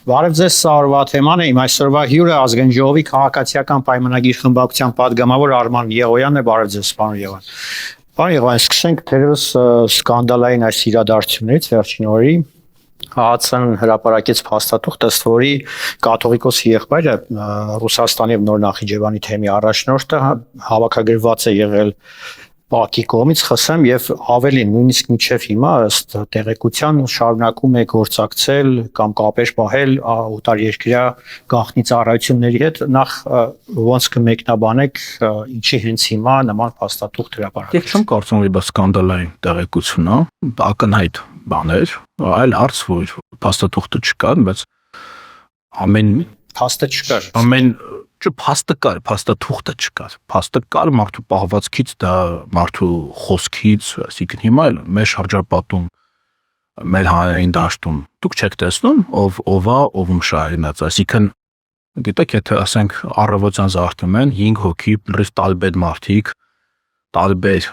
Բարև ձեզ, Սարվա թեման է, իմ այսօրվա հյուրը ազգային ժողովի քաղաքացիական պայմանագիր խմբակցության պատգամավոր Արման Եղոյանն է, բարև ձեզ, պարոն Եղոյան։ Պարոն Եղոյան, սկսենք թերևս սկանդալային այս իրադարձություններից վերջին օրերի ՀԱՑ-ն հրապարակեց փաստաթուղթ, ըստ որի կաթողիկոսի եղբայրը Ռուսաստանի եւ Նոր Նախիջևանի թեմի առաջնորդը հավաքագրված է եղել ՊԱԿ-ի կողմից ԽՍՀՄ եւ ավելին նույնիսկ մինչեւ հիմա ըստ տեղեկության շարունակում է գործակցել կամ կապեր պահել օտարերկրյա գաղտնի ծառայությունների հետ, նախ ոնց կմեկնաբանեք ինչի հենց հիմա նման փաստաթուղթ հրապարակվեց։ Ես չեմ կարծում, որ սկանդալային տեղեկություն է, ակնհայտ բաներ, այլ հարց, որ փաստաթուղթը չկար, բայց ամեն փաստը չկար։ Փաստը կար, փաստաթուղթը չկար։ Փաստը կար մարդու պահվածքից, դա մարդու խոսքից, այսինքն հիմա էլ մեր շրջապատում, մեր հանրային դաշտում դուք չեք տեսնում ով է, ում շահինած, այսինքն գիտեք, եթե ասենք առավոտյան զարթնում են 5 հոգի լրիվ տարբեր մարդիկ, տարբեր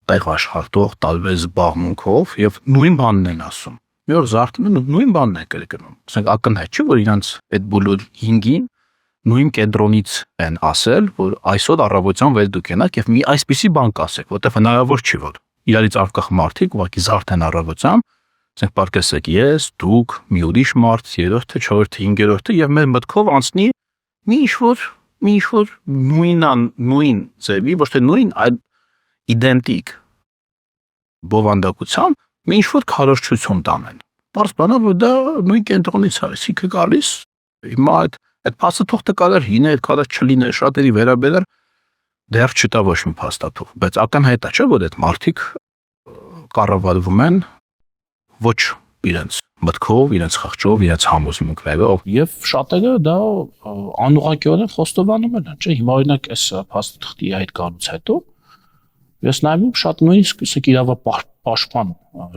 տեղ աշխատող, տարբեր զբաղմունքով եւ նույն բանն են ասում։ Մի օր զարթնում են ու նույն բանն են կրկնում։ Ասենք ակնհայտ չէ, որ իրանց այդ բոլոր 5-ին նույն կենտրոնից են ասել, որ այսօր առավոտյան վեր դուք ենաք եւ մի այսպիսի բան կասեք, որտեղ հնարավոր չի որ իրարից անկախ մարդիկ ուղղակի զարթեն առավոտյան, ասենք պարկեսեք ես, դուք, մի ուրիշ մարդ, երրորդը, չորրորդը, հինգերորդը եւ մեր մտքով անցնի մի ինչ-որ նույն ձևի, ոչ թե նույն, այլ իդենտիկ բովանդակության մի ինչ-որ քարոզչություն տանեն։ Պարզ բան է, որ դա նույն կենտրոնից է, այսինքն գալիս հիմա այդ փաստաթուղթը կարող լիներ, կարող չլիներ, շատերի վերաբերյալ դեռ չտա ոչ մի փաստաթուղթ, բայց ակնհայտ է, չէ՞ որ այդ մարդիկ կառավարվում են ոչ իրենց մտքով, իրենց խղճով, իրենց համոզմունքներով եւ շատերը դա անուղղակիորեն խոստովանում են, չէ՞։ Հիմա օրինակ այս փաստաթղթի այդ գալուց հետո ես նայում եմ շատ նույնիսկ իրավապաշտպան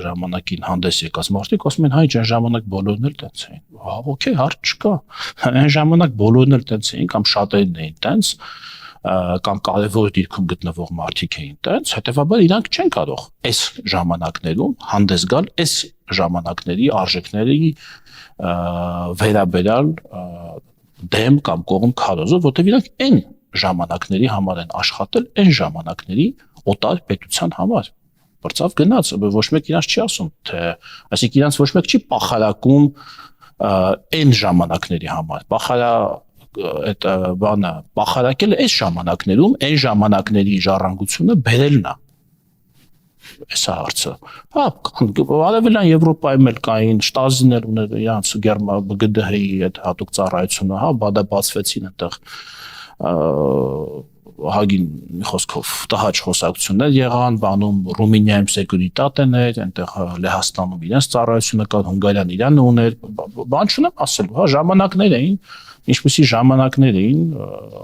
ժամանակին հանդես եկած մարդիկ ասում են, հայ ջան, ժամանակ բոլորն էլ տենց էին։ Հա, օքեյ, հարց չկա։ Այն ժամանակ բոլորն էլ տենց էին կամ շատերն էին տենց, կամ կարևոր դիրքում գտնվող մարդիկ էին տենց, հետեւաբար իրանք չեն կարող այս ժամանակներում հանդես գալ այս ժամանակների արժեքների վերաբերյալ դեմ կամ կողմ քարոզով, որտեղ իրանք այն ժամանակների համար են աշխատել, այն ժամանակների օտար պետության համար։ Բրծավ գնաց, ոչ մեկ իրանց չի ասում, թե այսինքն իրանց ոչ մեկ չի պախարակում այն ժամանակների համար։ Այդ բանը պախարակել այս ժամանակներում այն ժամանակների ժառանգությունը բերելն է։ Այս է հարցը։ Հա, արևելյան Եվրոպայում էլ կային, շտազիներ ուներ իրանց ԲԳԴՀ-ի այդ հատուկ ծառայությունը, հա, բադաբացվեցին այդտեղ հագին մի խոսքով տհաճ խոսակցություններ եղան, բանում Ռումինիայում սեկյուրիտատեն էր, այնտեղ Լեհաստանում իրենց ծառայությունը կար, Հունգարիան իրանը ուներ, բան չունեմ ասելու, հա, ժամանակներ էին, ինչպիսի ժամանակներ էին,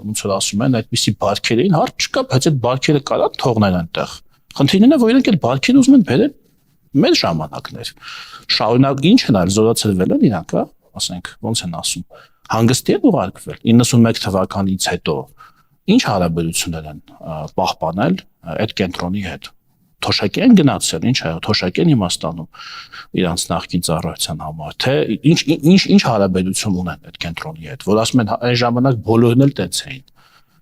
ոնց որ ասում են, այդպիսի բարքեր էին, հարց չկա, բայց այդ բարքերը կարա թողնեն այնտեղ։ Խնդիրն է, որ իրենք այդ բարքերը ուզում են բերել մեր ժամանակներ։ Շարունակ ինչ են այլ զորացրվել են իրանք, հա, ասենք, ոնց են ասում, հանգստի են ուղարկվել 91 թվականից հետո ինչ հարաբերություններ են պահպանել այդ կենտրոնի հետ։ Թոշակի են գնացել, ինչ է, թոշակի են իմաստանում իրանց նախկին ծառայության համար, թե ինչ հարաբերություն ունեն այդ կենտրոնի հետ, որ ասում են այն ժամանակ բոլորն էլ տենց էին։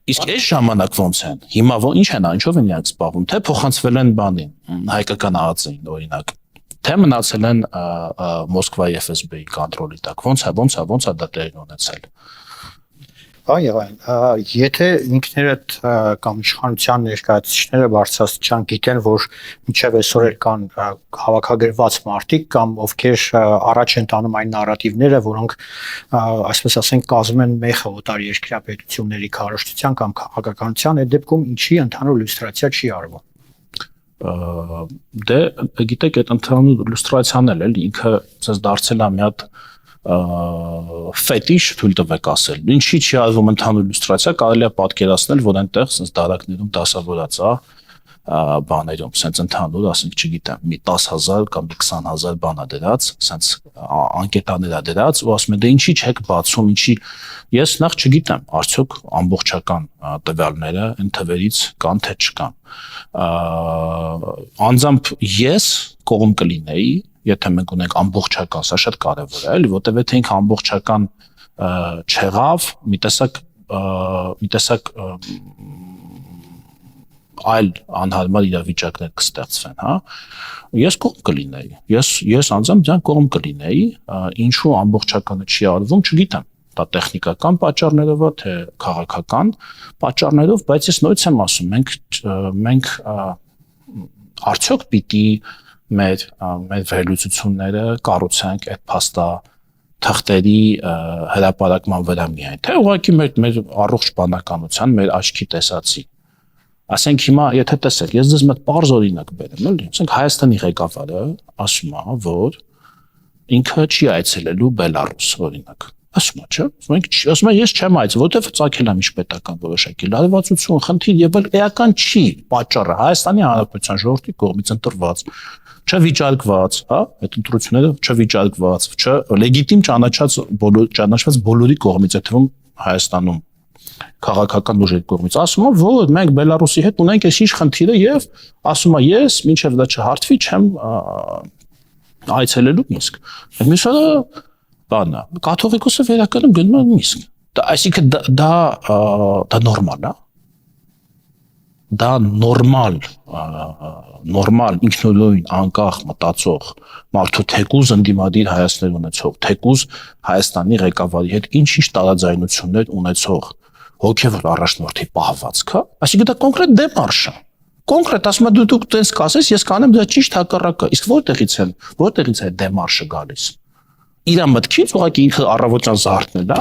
Իսկ այս ժամանակ ոնց են։ Հիմա ինչ են, ինչով են իրանք զբաղվում, թե փոխանցվել են բանին, հայկական ԱԱԾ-ին օրինակ, թե մնացել են Մոսկվայի FSB-ի կոնտրոլի տակ, ոնց է դա տեղի ունեցել։ Այո, եթե ինքներդ կամ իշխանության ներկայացուցիչները բարձրաստիճան գիտեն, որ մինչև այսօր կան հավաքագրված մարդիկ կամ ովքեր առաջ են տանում այն նարատիվները, որոնք այսպես ասենք կազմում են մեխը օտարերկրյա պետությունների քարոզչության կամ քաղաքականության, այդ դեպքում ինչի ընդհանուր լյուստրացիա չի արվում։ Դե գիտեք, այդ ընդհանուր լյուստրացիան էլ ինքը ցած դարձել է մի հատ ֆետիշ թույլ տվեք ասել։ Ինչի՞ չի արվում ընդհանուր լյուստրացիա, կարելի է պատկերացնել, որ այնտեղ sense դարակներում դասավորած է բաներում, sense ընդհանուր, ասենք, չգիտեմ, մի 10,000 կամ 20,000 բան է դրած, sense անկետաներ է դրած, ու ասում են դե ինչի՞ չեք բացում, ինչի ես նախ չգիտեմ, արդյոք ամբողջական տվյալները այն թվերից կան թե չկան։ Անձամբ ես կողմ կլինեի, եթե մենք ունենք ամբողջական, սա շատ կարևոր է, էլի, որտեղ եթե ինքը ամբողջական չեղավ, մի տեսակ այլ անհարմար իրավիճակներ կստեղծվեն, հա։ Ես կողմ կլինեի։ Ես անձամբ դրան կողմ կլինեի, ինչու ամբողջականը չի արվում, չգիտեմ։ Դա տեխնիկական պատճառներով է, թե քաղաքական պատճառներով, բայց ես նույնց եմ ասում, մենք արդյոք պիտի մեր վերլուծությունները կառուցենք այդ փաստա թղթերի հրապարակման վրա միայն, թե ուղղակի մեր առողջ բանականության, մեր աչքի տեսածի։ Ասենք հիմա, եթե տեսեք, ես ձեզ մոտ պարզ օրինակ բերեմ, էլի, ասենք Հայաստանի ղեկավարը ասում է, որ ինքը չի այցելելու Բելարուս, օրինակ։ Ասում է, չէ՞։ Ասում է, ես չեմ այցելել, որովհետև ծագել եմ իշխպետական որոշակի լարվածություն, խնդիր եւ էական չի պատճառը Հայաստանի Հանրապետության ժողովրդի կողմից ընտրված, չվիճարկված, հա, այդ ընտրությունները չվիճարկված, չլեգիտիմ ճանաչված բոլորի կողմից, այդ թվում Հայաստանում քաղաքական ուժերի կողմից, ասում է, որ մենք Բելարուսի հետ ունենք այս խնդիրը եւ ասում է, ես մինչեւ դա չհարթվի չեմ այցելելու Մինսկ։ Մյուսը բանա, կաթողիկոսը վերականում գնում է Մինսկ։ Այսինքն դա նորմալ է։ Դա նորմալ ինքնուրույն անկախ մտածող մարդու թեկուզ ընդդիմադիր հայացքներ ունեցող, թեկուզ Հայաստանի ղեկավարի հետ ինչ-ինչ տարաձայնություններ ունեցող հոգևոր առաջնորդի պահվածքը, այսինքն դա կոնկրետ դեմարշ է։ Կոնկրետ ասում եմ դուք տենց կասես, ես կանեմ դա ճիշտ հակառակը։ Իսկ որտեղից է դեմարշը գալիս։ Իր մտքից ուղղակի ինքը առավոտյան զարթնել է,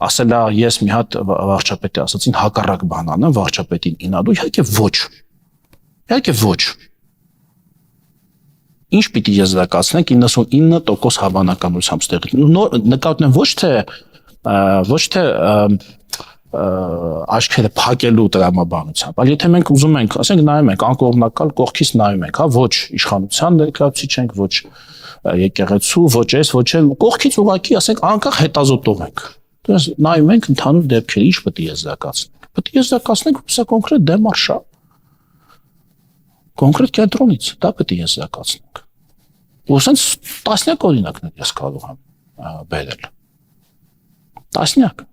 ասել է ես մի հատ վարչապետի ասացին հակառակ բան անեմ, վարչապետին ինադու, իհարկե ոչ։ Իհարկե ոչ։ Ինչ պիտի եզրակացնենք 99% հավանականությամբ ստեղի։ Նկատում եմ ոչ թե աչքերը փակելու տրամաբանությամբ, այլ եթե մենք ուզում ենք, ասենք նայում ենք անկողմնակալ կողքից նայում ենք, հա, ոչ իշխանության ներկայացուցիչ ենք, ոչ եկեղեցու, ոչ այս, ոչ այն, կողքից ուղղակի ասենք անկախ հետազոտող ենք։ Դες նայում ենք ընդհանուր դեպքերը, ինչ պետք է եզրակացնենք։ Պետք է եզրակացնենք սա կոնկրետ դեմարշ է։ Կոնկրետ կենտրոնից դա պետք է եզրակացնենք։ Ու ասենց տասնյակ օրինակներ ես կարող եմ բերել։ Տասնյակ։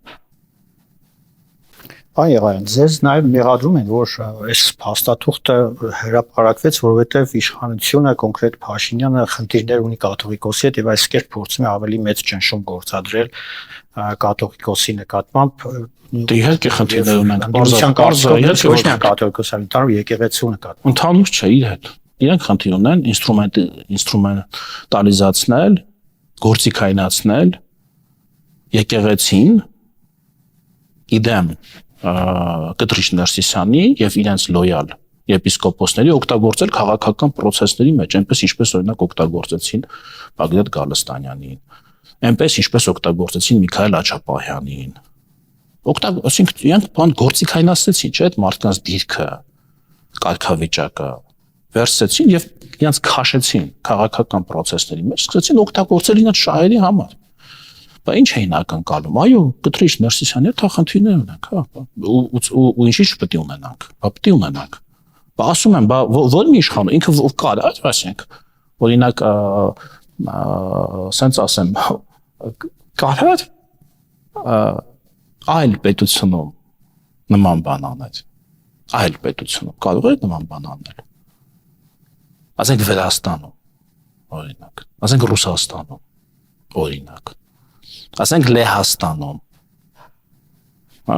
Այ եղան, ձեզ նաև մեղադրում են, որ այս փաստաթուղթը հրապարակվեց, որովհետև իշխանությունը կոնկրետ Փաշինյանը խնդիրներ ունի կաթողիկոսի հետ եւ այս կերպ փորձում է ավելի մեծ ճնշում գործադրել կաթողիկոսի նկատմամբ։ Դե իհարկե խնդիրներ ունենք, ոչ միայն կաթողիկոսի, այլ եկեղեցու նկատմամբ։ Ընդհանուր չէ իր հետ։ Իրանք խնդիր ունեն ինստրումենտալիզացնել, գործիքայնացնել եկեղեցին իդեմ Կտրիչ Ներսիսյանի եւ իրենց լոյալ եպիսկոպոսների օգտագործել քաղաքական process-ների մեջ, այնպես ինչպես օրինակ օգտագործեցին Բագրատ Գալստանյանին, այնպես ինչպես օգտագործեցին Միքայել Աչապահյանին։ Այսինքն իրանք բան գործիքայնացրեցին, չէ՞, այդ մարդկանց դիրքը, կարգավիճակը վերցրեցին եւ իրանք քաշեցին քաղաքական process-ների մեջ, սկսեցին օգտագործել իրենց շահերի համար։ Բա ինչ էին ակնկալում։ Այո, Կտրիչ Ներսիսյանի հետ խնդիրներ ունենք, հա, ու ինչի՞ չպետք է ունենանք։ Բա պետք է ունենանք։ Բա ասում եմ, բա ո՞ր մի իշխան, ինքը կար, ասենք, օրինակ, ասենց ասեմ, կարա այլ պետությունում նման բան անել։ Այլ պետությունում կարող է նման բան անել։ Ասենք Վրաստանում, օրինակ, ասենք Ռուսաստանում, օրինակ։ Ասենք Լեհաստանում, հա,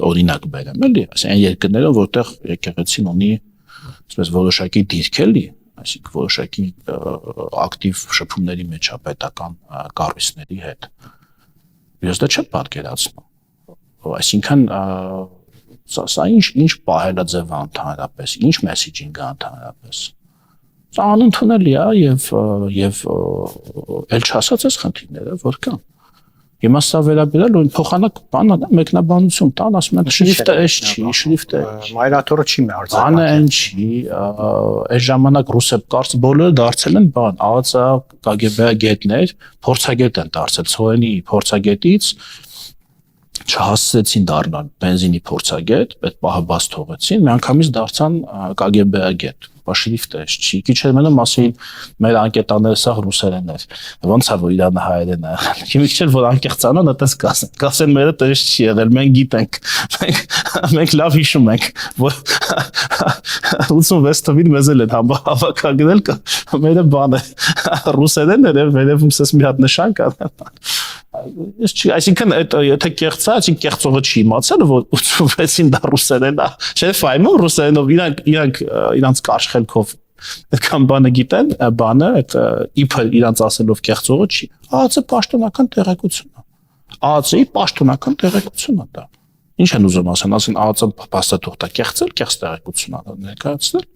օրինակ բերեմ, էլի, ասենք այն երկրներում, որտեղ եկեղեցին ունի, այսպես որոշակի դիրք էլի, այսինքն որոշակի ակտիվ շփումների մեջ է պետական կառույցների հետ։ Ես դա չեմ պատկերացնում։ Այսինքն սա ինչ պահելաձև է ընդհանրապես, ինչ մեսեջինգ է ընդհանրապես։ Սա անընդունելի է եւ էլ չասած այս խնդիրները, որ կան։ Հիմա սա վերաբերել ու փոխանակ բան մեկնաբանություն տան, ասում են շրիֆտը էս չի, շրիֆտը մայրաթորը չի մերձակա։ Բանը այն չի, այս ժամանակ ռուսեփ կարծ բոլորը դարձել են բան, ԱԱՑ KGB գետներ, փորձագետ են դարձել, Ցոյենի փորձագետից չհասցրեցին դառնալ բենզինի փորձագետ, այդ պահը բաց թողեցին, միանգամից դարձան KGB-ագետ, պաշրիֆտեր, չի քիչ էր մնում ասեին մեր անկետաները սա ռուսերեն էր, ոնց է որ Իրանը հայերեն է, քիչ էլ որ անկեղծանան այդպես կասեն մերը տես չի եղել, մենք գիտենք, մենք լավ հիշում ենք, որ 86 թվին մեզ էլ են հավաքագրել, մերը բան է, ռուսերեն էր, վերևում սես մի հատ նշան կա Ես չի, այսինքն եթե կեղծա, այսինքն կեղծողը չի իմացել, որ 86-ին դա ռուսերեն է, չէ՞ ֆայմում ռուսերենով իրանց կարճ-խելքով այդքան բանը գիտեն, բանը այդ իբր իրանց ասելով կեղծողը չի։ ԱԱՑ-ը պաշտոնական տեղեկություն է։ ԱԱՑ-ի պաշտոնական տեղեկություն է դա։ Ինչ են ուզում ասեն ԱԱՑ-ը փաստաթուղթ է կեղծել, կեղծ տեղեկություն է ներկայացնել։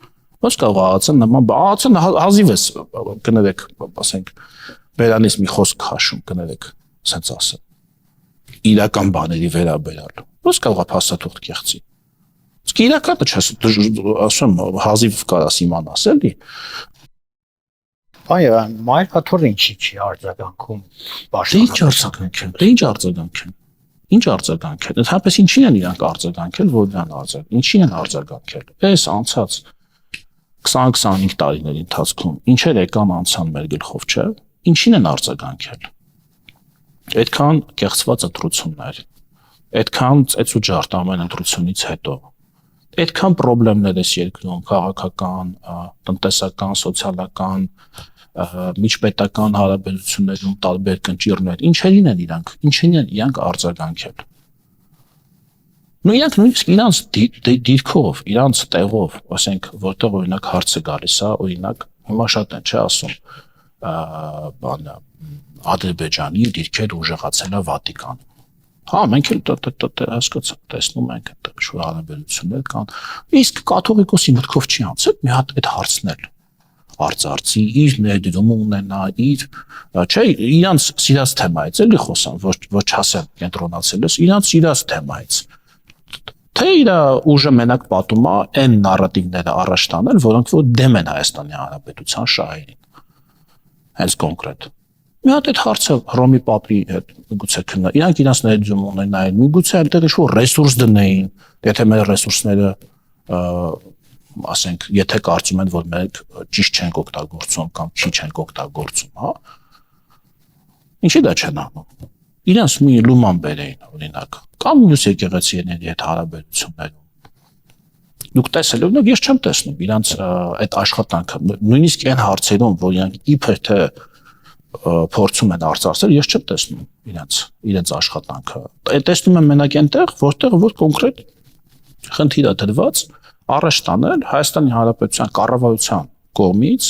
Ոնց կարող ԱԱՑ-ը նման ԱԱՑ-ը հազիվ է կներեք, ասենք, բերանից մի խոսք քաշում, կներեք ասենց ասեմ իրական բաների վերաբերյալ ոնց կարող է փաստաթուղթ կեղծի իսկ իրականը չես ասում հազիվ կարաս իմանաս էլի Այո մայր հաթոռ ինչի չի արձագանքում ինչ արձագանք են հապես ինչին են իրանք արձագանքել որ դրան ինչին են արձագանքել այս անցած 20-25 տարիների ընթացքում ինչեր եկան անցան մեր գլխով չէ ինչին են արձագանքել Այդքան կեղծված ընտրություններ, այդքան ծեծ ու ջարդ ամեն ընտրությունից հետո, այդքան խնդիրներ ես երկրում, քաղաքական, տնտեսական, սոցիալական, միջպետական հարաբերություններում տարբեր կնճիռներ, ինչերին են իրանք արձագանքել։ Նույն իրանք նույնիսկ իրանց դիրքով, իրանց տեղով, ասենք, որտեղ օրինակ հարցը գալիս է, օրինակ, հիմա շատ են չէ ասում, բանը Ադրբեջանի դիրքերը ուժեղացել է Վատիկանում։ Հա, մենք էլ հասկացանք, տեսնում ենք այդտեղ շուտ հարաբերություններ կան։ Իսկ կաթողիկոսի մտքով չի անցել մի հատ այդ հարցնել։ Արծարծի իր ներդրումը ունենա, իր, չէ, իրանց սիրած թեմայից էլի խոսան, ոչ չասեմ կենտրոնացել ես, իրանց սիրած թեմայից։ Թե իր ուժը մենակ պատում է այն նարատիվները առաջ տանել, որոնք որ դեմ են Հայաստանի Հանրապետության շահերին։ Հենց կոնկրետ։ Մի հատ այդ հարցը Հռոմի Պապի հետ միգուցե քննա։ Իրանք իրանց ներդրում ունենային, միգուցե այնտեղ ինչ-որ ռեսուրս դնեին, եթե մեր ռեսուրսները ասենք, եթե կարծում են, որ մենք ճիշտ չենք օգտագործում կամ քիչ ենք օգտագործում, հա։ Ինչի դա չեն անում։ Իրանց մի լուման բերեին, օրինակ, կամ մյուս եկեղեցիների հետ հարաբերություններում։ Դուք տեսել եք, ես չեմ տեսնում իրանց այդ աշխատանքը, նույնիսկ այն հարցերում, որ իրանք իբր թե փորձում են արծարծել, ես չեմ տեսնում իրենց աշխատանքը։ Տեսնում եմ մենակ այնտեղ, որտեղ որ կոնկրետ խնդիր է դրված առաջ տանել Հայաստանի Հանրապետության կառավարության կողմից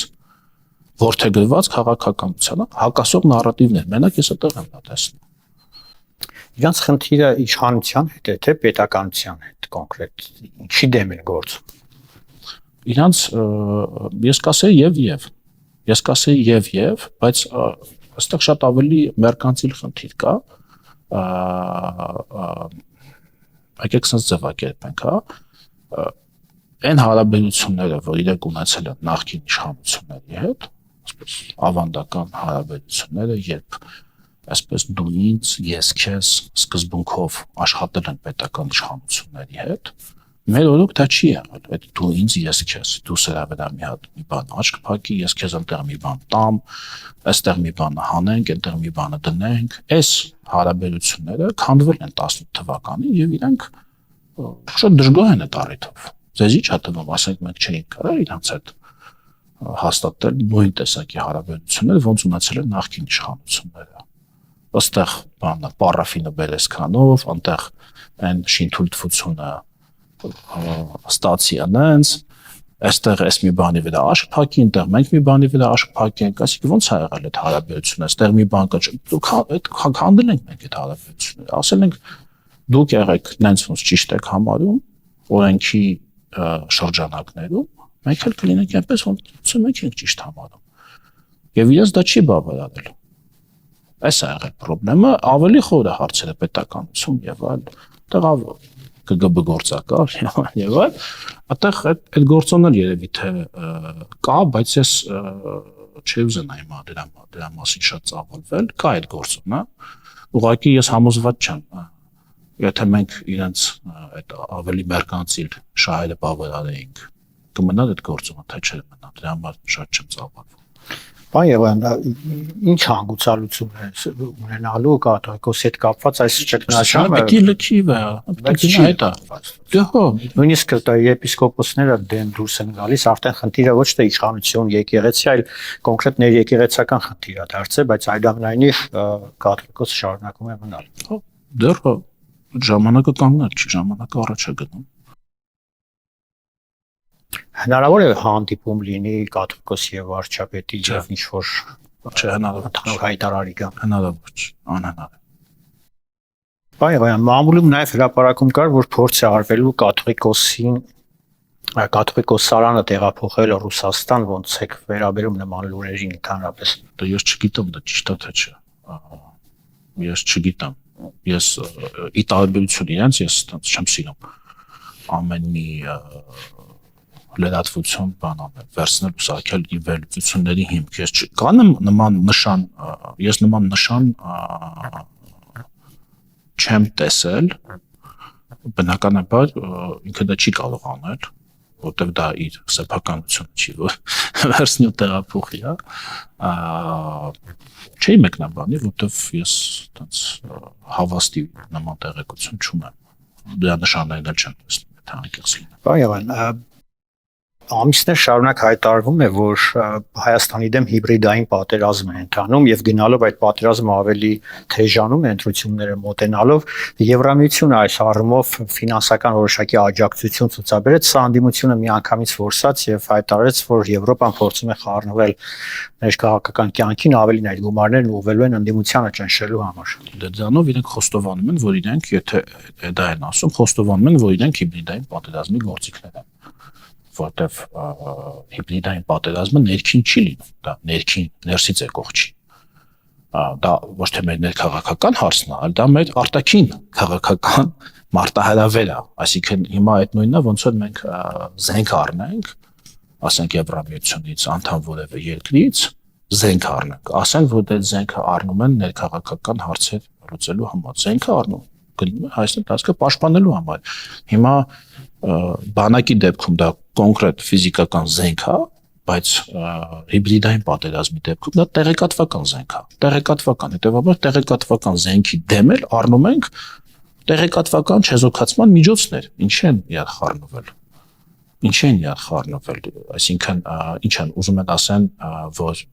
որդեգրված քաղաքականությանը հակասող նարատիվներ։ Մենակ ես այդտեղ եմ տեսնում։ Իրանց խնդիրը իշխանության հետ է, թե պետականության հետ կոնկրետ ինչի դեմ են գործում։ Իրանց ես կասեի եւ, բայց այստեղ շատ ավելի մերկանցիլ խնդիր կա։ Եկեք sense ձևակերպենք, հա։ Այն հարաբերությունները, որ իրենք ունեցել են նախկին իշխանությունների հետ, այսպես ավանդական հարաբերությունները, երբ այսպես դու ինձ, ես քեզ սկզբունքով աշխատել են պետական իշխանությունների հետ, մեր օրոք դա չի եղել, այդ դու ինձ, ես քեզ, դու սրա վրա մի հատ մի բան աչք փակի, ես քեզ այնտեղ մի բան տամ, այստեղ մի բան հանենք, այնտեղ մի բանը դնենք, այս հարաբերությունները քանդվել են 18 թվականին եւ իրանք շատ դժգոհ են այդ առիթով։ Ձեզի չի թվում, ասենք մենք չէինք կարող իրանց հետ հաստատել նույն տեսակի հարաբերություններ, ոնց ունեցել են նախկին իշխանությունները։ Այստեղ բանը պարաֆինը բերեսքանով, այնտեղ այն շինթույլտվությունը ստացիանենց, այստեղ էս մի բանի վրա աշկ փակի, այնտեղ մենք մի բանի վրա աշկ փակենք, այսինքն ոնց է եղել այդ հարաբերությունը, այստեղ մի բան կա, այդ քանդել ենք մենք այդ հարաբերությունները, ասել ենք դուք եղեք նենց ոնց ճիշտ եք համարում, օրենքի շրջանակներում, մենք էլ կլինենք այնպես, ոնց մենք ենք ճիշտ համարում։ Եվ իրենց դա չի բավարարել։ Այս է եղել խնդրեմը, ավելի խորը հարցերը պետականություն եւ այլ, այդտեղ ԿԳԲ գործակար եւ այլ, այդտեղ այդ գործոնը երևի թե կա, բայց ես չի ուզենա դրա մասին շատ ծավալվել, կա այդ գործոնը, ուղղակի ես համոզված չեմ եթե մենք իրենց այդ ավելի մերկանցիլ շահերը բավարարեինք, կմնա այդ գործումը, թե չէ մնա, դրա համար շատ չեմ ծավալվում։ Պարոն Եղոյան, ինչ հանգուցալուծում է ունենալու կաթողիկոսի հետ կապված այս ճգնաժամը։ Պետք է լքի վա, պետք է այդ է։ Դե հո, նույնիսկ եպիսկոպոսները դեն դուրս են գալիս, արդեն խնդիրը ոչ թե իշխանություն, եկեղեցի, այլ կոնկրետ ներեկեղեցական խնդիր է դարձել, բայց այդամենայնիվ կաթողիկոսը շարունակում է մնալ։ Հո, դեռ հո ժամանակը կանգնել չի, ժամանակը առաջ է գնում։ Հնարավոր է հանդիպում լինի կաթողիկոսի եւ վարչապետի եւ ինչ որ չէ, հնարավոր հայտարարի կան։ Հնարավոր չէ, անհնար։ Բայ մամուլում նաեւ հրապարակում կար, որ փորձ է արվելու կաթողիկոսարանը տեղափոխել Ռուսաստան, ոնց է վերաբերում նման լուրերին ընդհանրապես։ Դա ես չգիտեմ, դա ճիշտ է թե չէ։ Ես չգիտեմ։ Ես ի տարբերություն իրենց ես չեմ սիրում ամեն մի լրատվություն բանան վերցնել ուսակել ի վերլուծությունների հիմք ես կան նման նշան ես նման նշան չեմ տեսել բնականաբար ինքը դա չի կարող անել որտեղ դա իր սեփականությունը չի որ վերցնի ու տեղափոխի չի մեկնաբանի որտեղ ես այդպես հավաստի նման տեղեկություն չունեմ դրա նշաններն էլ չեմ տեսնում թե անկեղծ լինի Բայ ամիսներ շարունակ հայտարարվում է, որ Հայաստանի դեմ հիբրիդային պատերազմ է ընթանում եւ գնալով այդ պատերազմը ավելի թեժանում է ընտրությունները մոտենալով Եվրամիությունը այս առումով ֆինանսական որոշակի աջակցություն ցուցաբերեց, սա անդիմությունը միանգամից որսաց եւ հայտարարեց, որ Եվրոպան փորձում է խառնվել ներքաղաքական կյանքին, ավելին այդ գումարներն ուղղվելու են անդիմությանը ճնշելու համար։ Դրանով իրենք խոստովանում են, որ իրենք եթե դա են ասում, խոստովանում են, որ իրենք հիբրիդային պատերազմի գործիքներ են որտեվ հիբրիդային պատերազմը ներքին չի լինում, դա ներքին ներսից եկող չի։ Դա ոչ թե մեր ներքաղաքական հարցն է, այլ դա մեր արտաքին քաղաքական մարտահրավեր է, այսինքն հիմա այդ նույնն է, ոնց որ մենք զենք առնենք, ասենք Եվրամիությունից, անդամ որևէ երկրից զենք առնենք, ասենք որ այդ զենքը առնում են ներքաղաքական հարցեր լուծելու համար, զենքը առնում գնում է Հայաստան տարածքը պաշտպանելու համար։ Հիմա բանակի դեպքում դա կոնկրետ ֆիզիկական զենք է, բայց հիբրիդային պատերազմի դեպքում դա տեղեկատվական զենք է։ Տեղեկատվական, հետեւաբար տեղեկատվական զենքի դեմ էլ առնում ենք տեղեկատվական չեզոքացման միջոցներ, ինչ են իրար խառնվել։ Ինչ են իրար խառնվել, այսինքն ինչ են ուզում են ասեն, որ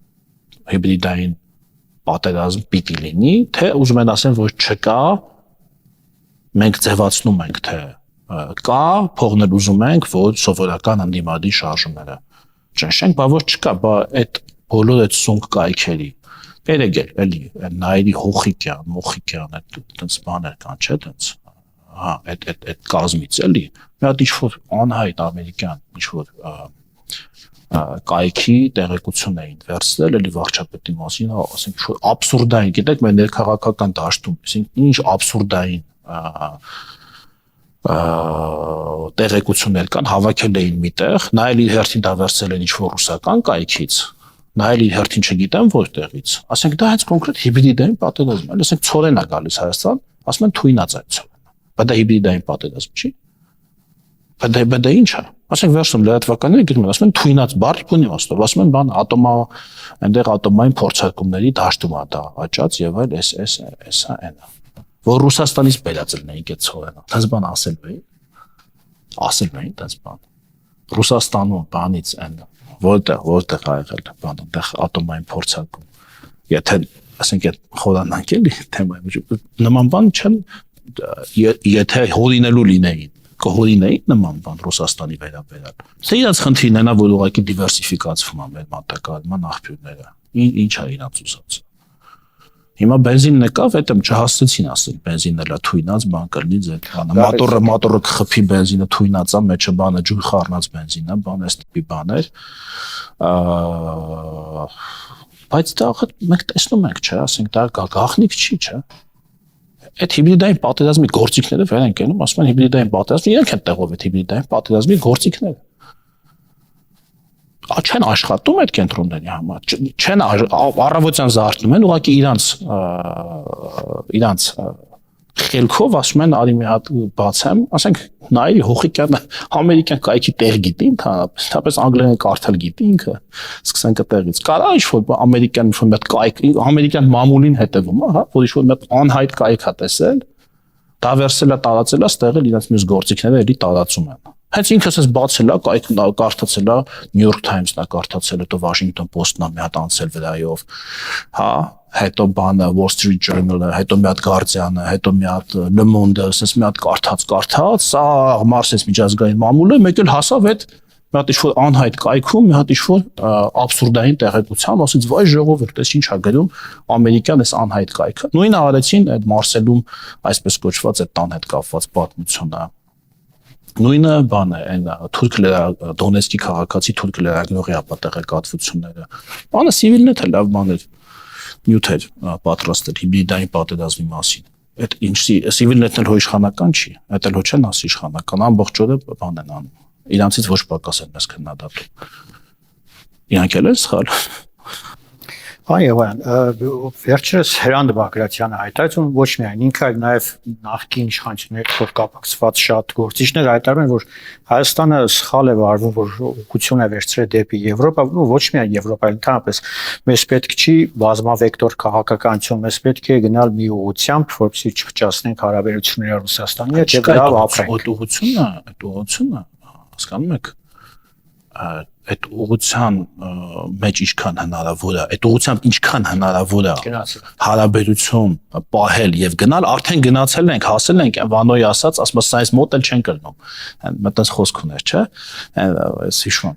հիբրիդային պատերազմ պիտի լինի, թե ուզում են ասեն, որ չկա, մենք ձևացնում ենք, թե կա, փողնել ուզում ենք, որ սովորական անդիմադի շարժումները ճնշենք, բա որ չկա, բա այդ բոլոր այդ սունկ կայքերի երեգել, էլի, նայերի հոխիկյան, մոխիկյան, այդպես բաներ կան, չէ՞, այդպես, հա, այդ կազմից էլի, մի հատ ինչ-որ անհայտ ամերիկյան, ինչ-որ կայքի տեղեկություն էին վերցրել, էլի վարչապետի մասին, ասենք, ինչ-որ աբսուրդային, գիտեք, մեր ներքաղաքական դաշտում, ասենք, ինչ աբսուրդային տեղեկություններ կան, հավաքել էին միտեղ, նայել իր հերթին դա վերցել են ինչ-որ ռուսական կայքից, նայել իր հերթին չգիտեմ որտեղից, ասենք դա հենց կոնկրետ հիբրիդային պատերազմ է, ասենք ցորեն է գալիս Հայաստան, ասում են թույնած այդ ցորենը, բայց դա հիբրիդային պատերազմ չի, բայց դա ինչ է, ասենք վերջում լրատվականները գրում են, ասում են թույնած բառ ունի իմաստով, ասում են բան ատոմա, այնտեղ ատոմային փորձարկումների դաշտում է դա աճած եւ այլ էս որ Ռուսաստանից բերած լինեինք այդ ցորենը, դες բան ասել էին դες բան, Ռուսաստանում բանից այն որտեղ ա եղել բան, այնտեղ ատոմային փորձարկում, եթե ասենք այդ խորանանք էլի թեմայի, նման բան չեն, եթե հորինելու լինեին, կհորինեին նման բան Ռուսաստանի վերաբերյալ, թե իրաց խնդիրն է նա, որ ուղղակի դիվերսիֆիկացվում է մեր մատակարարման աղբյուրները, ինչ է իրաց ուզած Հիմա բենզինն եկավ, այդ չհասցրեցին ասել, բենզինն էլա թույնած, բան կլինի ձեր բանը, մոտորը կխփի բենզինը թույնած է, մեջը բանը ջուր խառնած բենզին է, բան էս տիպի բաներ, բայց դա մենք տեսնում ենք, չէ, ասենք դա գաղտնիք չի, չէ, այդ հիբրիդային պատերազմի գործիքները վեր են կենում, ասում են հիբրիդային պատերազմը, իրենք են տեղով այդ հիբրիդային պատերազմի գործիքները չեն աշխատում այդ կենտրոնների համար, չեն առավոտյան զարթնում են, ուղղակի իրանց խելքով ասում են արի մի հատ բացեմ, ասենք նայ հոխիկյանը ամերիկյան կայքի տեղ գիտի ընդհանրապես անգլերեն կարդալ գիտի ինքը սկսենք այդտեղից կարա ինչ-որ ամերիկյան ինչ-որ մի հատ կայք ամերիկյան մամուլին հետևում հա որ ինչ-որ մի հատ անհայտ կայք հա տեսել դա վերսելա տարածելա ստեղել իրենց մյուս գործիքները էլի տարածում են հենց ինքս էս բացելա կայքն կարդացելա New York Times-ն կարդացել հետո Washington Post-ն մի հատ անցել վրայով հա հետո բանը Wall Street Journal-ը հետո մի հատ Guardian-ը հետո մի հատ Le Monde-ը ասես մի հատ կարդաց սա Մարսես միջազգային մամուլը մեկ էլ հասավ այդ մի հատ ինչ-որ անհայտ կայքում մի հատ ինչ-որ աբսուրդային տեղեկության ասից վայ ժողովուրդ էս ինչ ա գրում ամերիկյան էս անհայտ կայքը նույնը արեցին այդ Մարսելում այսպես կոչված այդ տան հետ կապված պատմությունը նույնը բան է այն թուրք Դոնեցկի քաղաքացի թուրք լրագրողի ապատեղեկատվությունները բանը Civilnet-ը լավ բան էր նյութ էր պատրաստել հիբրիդային պատերազմի մասին այդ ինչ Civilnet-ն էլ հո իշխանական չի այդ էլ հո չեն ասի իշխանական ամբողջ օրը բան են անում իրանցից ոչ պակաս են մեզ քննադատում իրանք էլ են սխալ Այո, վերջերս Հրանտ Բագրատյանը հայտարարում ոչ միայն ինքը, այլ նաև նախկին իշխանությունների հետ կապակցված շատ գործիչներ հայտարարում են, որ Հայաստանը սխալ է վարվում, որ ուղղություն է վերցրել դեպի Եվրոպա, ոչ միայն Եվրոպա, այլ ընդհանրապես մեզ պետք չի բազմավեկտոր քաղաքականություն, մեզ պետք է գնալ մի ուղղությամբ, որպեսզի չխճացնենք հարաբերությունները Ռուսաստանի հետ եւ լավ ապրենք։ Այդ ուղղությունը, հասկանում եք, այդ ուղղության մեջ ինչքան հնարավոր է, այդ ուղղությամբ ինչքան հնարավոր է հարաբերություն պահել եւ գնալ, արդեն գնացել ենք, հասել ենք, Վանոյի ասած, ասում սա այս մոտ էլ չեն կլնում։ Մտած խոսք ուներ, չէ՞։ Այս հիշում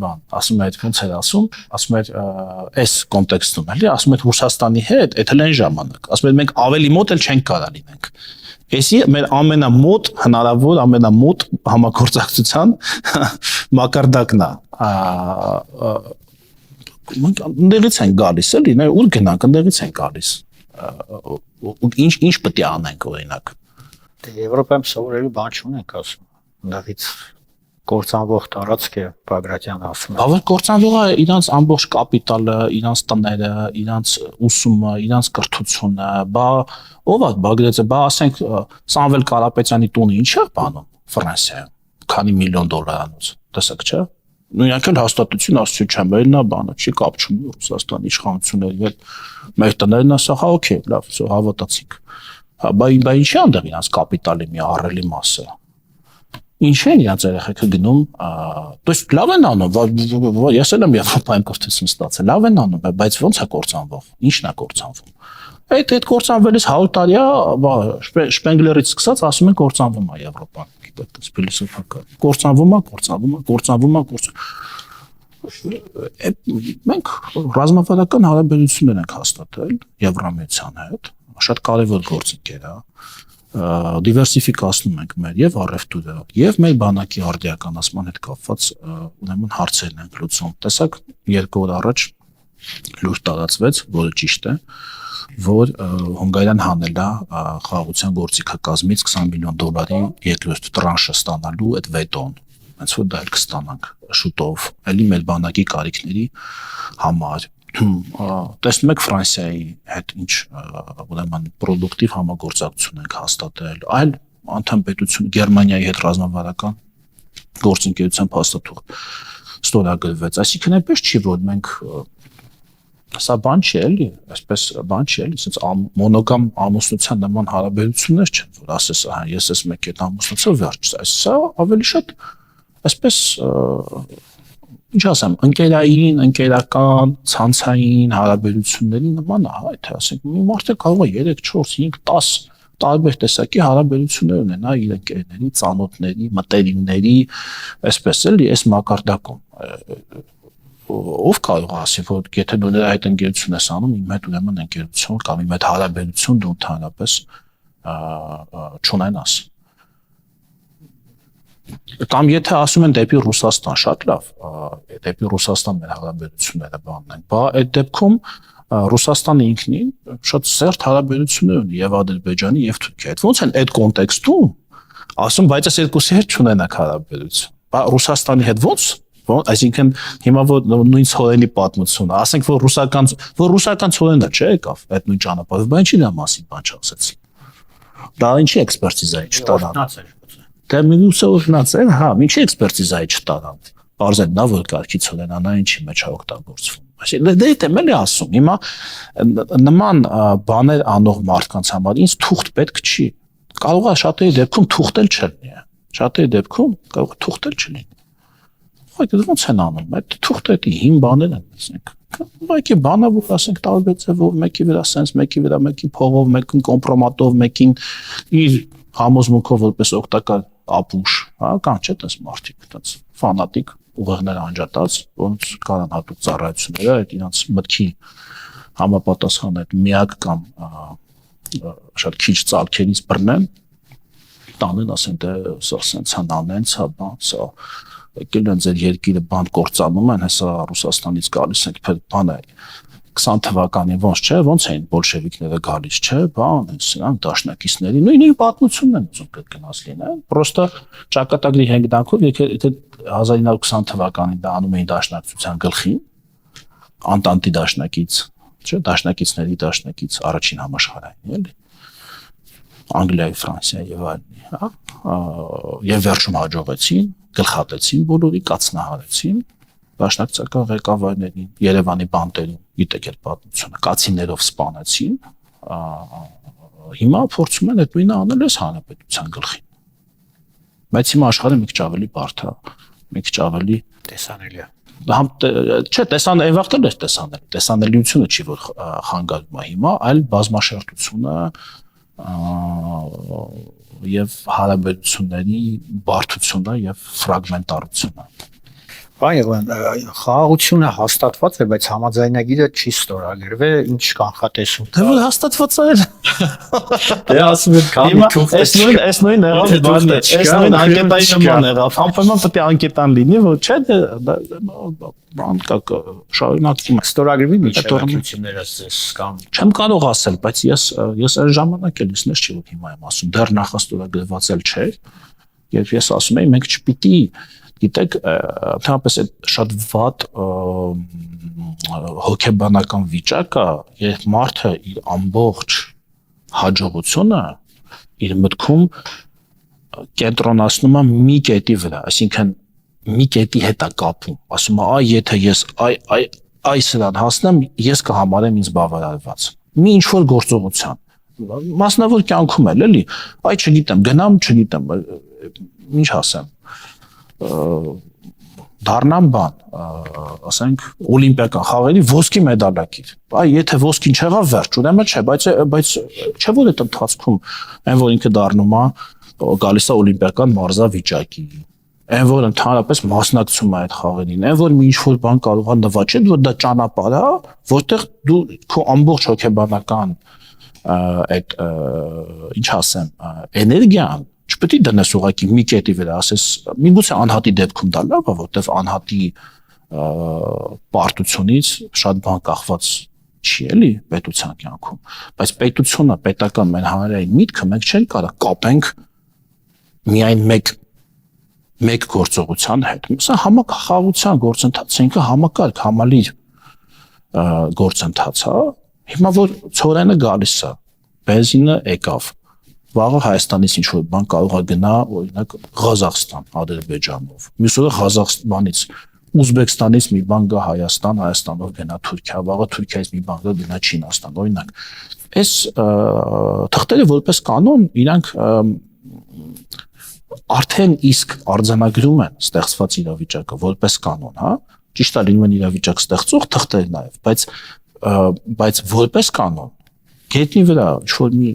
բան, ասում է այդ ոնց էր ասում էր այս կոնտեքստում էլի, ասում է Ռուսաստանի հետ, այդ էլ այն ժամանակ, ասում է մենք ավելի մոտ էլ չենք կարա լինենք։ Էսի մեր ամենամոտ հնարավոր ամենամոտ համագործակցության մակարդակն է։ Մենք ընդդեղից են գալիս էլի, ուր գնանք, ընդդեղից են գալիս։ Ինչ պետք է անենք օրինակ։ Դե Եվրոպայում սովորելու բան չունենք ասում։ Ընդդեղից կործանվող տարածք է Բագրատյանը ասում։ Բավարար կործանվողը իրանց ամբողջ կապիտալը, իրանց տները, իրանց ուսումը, իրանց կրթությունը, բա ով է Բագրատը, բա ասենք Սամվել Կարապետյանի տունը ինչ է բանում Ֆրանսիայում, քանի միլիոն դոլարանոց, տեսեք չէ։ Նույնիսկ էլ հաստատություն ասում չեմ, բերնա բանը, չի կապ չունի Ռուսաստանի իշխանությունների հետ, մեր տներն ասա, հա օքեյ, լավ, հավատացինք։ Հա, բա ինչի անդեղ իրանց կապիտալի մի ահռելի մասը։ Ինչ են իրանց երեխեքը գնում, դες լավ են անում, ես էլ եմ Եվրոպայում կրթություն ստացել, լավ են անում, բայց ո՞նց է կործանվող, ինչն է կործանվում։ Այդ կործանվելիս 100 տարի է, Շպենգլերից սկսած ասում են կործանվում է Եվրոպան, այդպես փիլիսոփական։ Կործանվում է։ Մենք ռազմավարական հարաբերություններ ենք հաստատել Եվրամիության հետ, շատ կարևոր գործիք էր, դիվերսիֆիկացնում ենք մեր եւ առևտուրը եւ մեր բանակի արդիականացման հետ կապված ուրեմն հարցերն են լուծում։ Տեսակ 2 օր առաջ լույս տարածվեց, որը ճիշտ է, որ Հունգարիան հանել է խաղաղության գործիքակազմից 20 միլիոն դոլարի երկրորդ տրանշը ստանալու այդ վետոն։ Հենց որ դա էլ կստանանք շուտով, էլի մեր բանակի կարիքների համար։ Տեսնում եք Ֆրանսիայի հետ ինչ ուրեմն պրոդուկտիվ համագործակցություն ենք հաստատել, այլ անդամ պետություն Գերմանիայի հետ ռազմավարական գործընկերության փաստաթուղթ ստորագրվեց, այսինքն այնպես չի որ մենք սա բան չի էլի, այսպես բան չի էլի, ասես մոնոգամ ամուսնության նման հարաբերություններ չեն, որ ասես ես ես մեկ այդ ամուսնացա վերջ, սա ավելի շատ այսպես ինչ ասեմ, ընկերային, ընկերական, ցանցային հարաբերությունների նման է, հա, թե ասենք մի մարդը կարող է 3, 4, 5, 10 տարբեր տեսակի հարաբերություններ ունենա իր ընկերների, ծանոթների, մտերիմների, այսպես էլի, այս մակարդակում։ Ով կարող է ասի, որ եթե դու նրա հետ ընկերություն ես անում, իմ հետ ուրեմն ընկերություն կամ իմ հետ հարաբերություն դու ընդհանրապես չունենաս։ Կամ եթե ասում են դեպի Ռուսաստան, շատ լավ, դեպի Ռուսաստան մեր հարաբերությունները բանն են, բա այդ դեպքում Ռուսաստանը ինքնին շատ սերտ հարաբերություններ ունի եւ Ադրբեջանի եւ Թուրքիայի հետ։ Ոնց են այդ կոնտեքստում ասում, բայց այս երկուսի հետ չունենակ հարաբերություն։ Բա Ռուսաստանի հետ ոնց այսինքն հիմա որ նույն ցորենի պատմությունը, ասենք որ ռուսական ցորենը չէ եկավ այդ նույն ճանապարհով, բայց ինչի՞ դա մասին բան չասեցի։ Դա ինչի էքսպերտիզայի չտանան։ Դե մինուսը օրհնացել, հա, ինչի էքսպերտիզայի չտանան։ Բարձր նա որ կարգից ունենա, նա ինչի մեջ է օգտագործվում։ Այսինքն դե դեմ էլի ասում։ Հիմա նման բաներ անող մարդկանց համար ինձ թուղթ պետք չի։ Կարող է շատերի դեպքում թուղթել չլինի։ Շատերի դեպքում կարող է թուղթել չլինի։ Այդ ոնց են անում։ Այդ թուղթը դա հին բաներ են, ասենք։ Ուղղակի բանը որ ասենք տարբեր ձևով, մեկի վրա սենց, մեկի վրա մեկի փողով, մեկին կոմպրոմատով, մեկին իր համոզմունքով որպես օգտակար ապուշ, հա, կան չէ՞ դες մարդիկ, այդպես ֆանատիկ ուղեղներ անջատած, ոնց կարան հատուկ ծառայությունները այդ իրենց մտքի համապատասխան այդ միակ կամ շատ քիչ ծալքերից բռնեն, տանեն ասեն դե սա սենց անեն, սա բան, սա եկել են ձեր երկիրը բան կործանում են, հեսա Ռուսաստանից գալիս են, բան է 20 թվականին ոնց էին բոլշևիկները գալիս, չէ, բան, սրանք դաշնակիցների, նույն պատմությունն են ուզում կգնաց լինեն, պրոստը ճակատագրի հենգդանքով եթե 1920 թվականին դա անում էին դաշնակցության գլխին, Անտանտի դաշնակից, չէ, դաշնակիցների դաշնակից առաջին համաշխարհային, էլի, Անգլիայի, Ֆրանսիայի եւ այլնի, հա, եւ վերջում հաջողեցին, գլխատեցին բոլորի, կացնահարեցին դաշնակցական ղեկավարներին, Երևանի բանտերում, գիտեք այդ պատմությունը, կացիններով սպանեցին, հիմա փորձում են այդ նույնը անել այս հանրապետության գլխին։ Բայց հիմա աշխարհը մի քիչ ավելի բարդ է, մի քիչ ավելի տեսանելի է։ Չէ, այն վաղտել էր տեսանելի, տեսանելիությունը չի որ խանգարում է հիմա, այլ բազմաշերտությունը եւ հարաբերությունների բարդությունը եւ ֆրագմենտարությունը։ Պարոն Եղիազարյան, խաղաղությունը հաստատված է, բայց համաձայնագիրը չի ստորագրվել, ինչ կանխատեսում։ Դե որ հաստատված է։ Դե ասում եմ կամի թուղթ։ Այս նույն եղավ բանն է, այս նույն անկետայի նման եղավ։ Անպայման պետք է անկետան լինի, որ չէ, բան կա շարունակվում է։ Ստորագրվի միջնակցությունները ձեզ կամ չեմ կարող ասել, բայց ես այս ժամանակ էլ լսնես չի որ հիմա եմ ասում, դեռ նախաստորագրված էլ չէ։ Երբ ես ասում եմ մենք չպիտի գիտեք, ընդհանրապես այդ շատ վատ հոգեբանական վիճակը, երբ մարդը իր ամբողջ հաջողությունը իր մտքում կենտրոնացնում է մի կետի վրա, այսինքն մի կետի հետ է կապում, ասում է, եթե ես այս սրան հասնեմ, ես կհամարեմ ինձ բավարարված։ Մի ինչ որ գործողության, մասնավոր կյանքում էլ, էլի, չգիտեմ, գնամ, չգիտեմ, ինչ ասեմ, դառնամ բան, ասենք օլիմպիական խաղերի ոսկի մեդալակիր։ Եթե ոսկին չեղավ վերջ, ուրեմն չէ, բայց չէ որ այդ ընթացքում այն որ ինքը դառնում է գալիս է օլիմպիական մարզավիճակի, այն որ ընդհանրապես մասնակցում է այդ խաղերին, այն որ մի ինչ-որ բան կարող է նվաճել, որ դա ճանապարհ է, որտեղ դու քո ամբողջ հոգեբանական այդ ինչ ասեմ, էներգիան չպետք է դնես ուղղակի մի կետի վրա, ասես միգուցե անհատի դեպքում դա լավ է, որտեվ անհատի պարտությունից շատ բան կախված չի էլի պետության կյանքում, բայց պետությունը, պետական մեր հանրային միտքը մենք չենք կարող կապենք միայն մեկ գործողության հետ։ Սա համակարգության գործընթաց, ինքը համակարգ, համալիր գործընթաց է։ Հիմա որ ծորենը գալիս է, բենզինը եկավ, վաղը Հայաստանից ինչ որ բան կարող է գնա, օրինակ Ղազախստան, Ադրբեջանով։ Մյուս օրը Ղազախստանից, Ուզբեկստանից մի բան գա Հայաստան, Հայաստանով գնա Թուրքիա, վաղը Թուրքիայից մի բան գնա Չինաստան, օրինակ։ Այս թղթերը որպես կանոն իրանք արդեն իսկ արձանագրում են ստեղծված իրավիճակը որպես կանոն, հա։ Ճիշտ է լինում են իրավիճակ ստեղծող թղթեր նաև, բայց որպես կանոն գետնի վրա ինչ-որ մի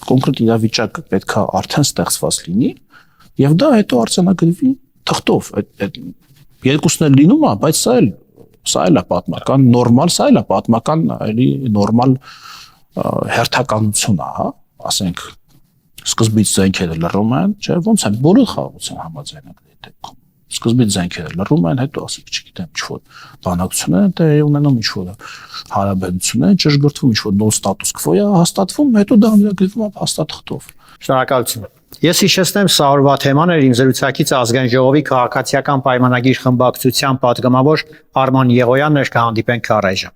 կոնկրետ իրավիճակ պետքա արդեն ստեղծված լինի եւ դա հետո արձանագրվի թղթով։ Այդ երկուսն էլ լինում է, բայց սա էլ է պատմական նորմալ, սա էլ է պատմական էլի նորմալ հերթականություն է, հա, ասենք սկզբից զենքերը լռում են, չէ, ոնց են բոլոր խաղաղության համաձայնագրերի դեպքում։ Սկզբից զենքերը լռում են, հետո ասենք, չգիտեմ, ինչ-որ բանակցություններ են տեղի ունենում, ինչ-որ հարաբերություններ են ճշգրտվում, ինչ-որ նոր ստատուս քվո է հաստատվում, հետո դա ամրագրվում է փաստաթղթով։ Շնորհակալություն։ Ես հիշեցնեմ, սա օրվա թեման էր իմ զրուցակից Ազգային ժողովի քաղաքացիական պայմանագիր խմբակցության պատգամավոր Արման Եղոյանն էր, կհանդիպենք առայժմ։